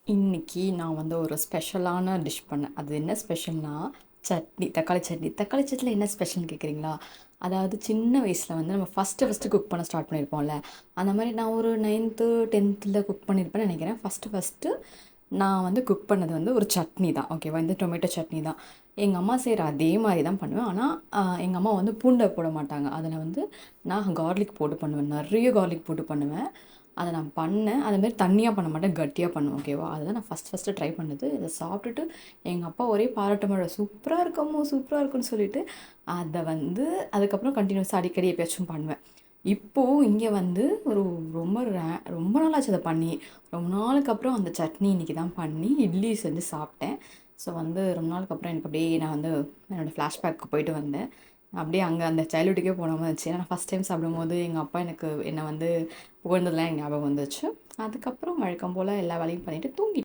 இன்னைக்கு நான் வந்து ஒரு ஸ்பெஷலான டிஷ் பண்ணேன். அது என்ன ஸ்பெஷல்னா, சட்னி, தக்காளி சட்னி. தக்காளி சட்னில என்ன ஸ்பெஷல்னு கேட்குறீங்களா? அதாவது சின்ன வயசுல வந்து நம்ம ஃபர்ஸ்ட்டு குக் பண்ண ஸ்டார்ட் பண்ணியிருப்போம்ல. அந்த மாரி நான் ஒரு 9த், 10த்ல குக் பண்ணியிருப்பேன்னு நெனைக்கிறேன். ஃபர்ஸ்ட்டு நான் வந்து குக் பண்ணது வந்து ஒரு சட்னி தான். ஓகேவா? இந்த டொமேட்டோ சட்னி தான். எங்க அம்மா செய்ற அதே மாரி தான் பண்ணுவேன். ஆனா, எங்க அம்மா வந்து பூண்ட போட மாட்டாங்க. அதில வந்து நான் கார்லிக் போட்டு பண்ணுவேன். நெறைய கார்லிக் போட்டு பண்ணுவேன். அத நான் பண்ணேன். அதேமாரி தண்ணியா பண்ண மாட்டேன். கட்டியா பண்ணுவேன். ஓகேவா? அதுதான் நான் ஃபர்ஸ்ட்டு ட்ரை பண்ணது. இத சாப்பிட்டுட்டு எங்க அப்பா ஒரே பாராட்டு மழை. "சூப்பரா இருக்கு அம்மு, சூப்பரா இருக்குன்னு" சொல்லிட்டு, அத வந்து அதுக்கப்புறம் கன்டினியூஸா அடிக்கடி எப்பயாச்சும் பண்ணுவேன். இப்போ இங்க வந்து ஒரு ரொம்ப நாளாச்சு அத பண்ணி. ரொம்ப நாளுக்கு அப்புறம் அந்த சட்னி இன்னைக்கு தான் பண்ணி இட்லி செஞ்சு சாப்பிட்டேன். ஸோ வந்து ரொம்ப நாளுக்கு அப்புறம் எனக்கு அப்படியே நான் வந்து என்னோட ஃப்ளாஷ்பேக்கு போயிட்டு வந்தேன். அப்படியே அங்க அந்த சைல்ட்ஹுட்டுக்கே போன மாரி இருந்துச்சு. ஏன்னா நான் ஃபர்ஸ்ட் டைம் சாப்பிடும்போது எங்க அப்பா என்ன வந்து புகழ்ந்ததெல்லாம் எனக்கு ஞாபகம் வந்துச்சு. அதுக்கப்புறம் வழக்கம் போல எல்லா வேலையும் பண்ணிட்டு தூங்கிட்டேன்.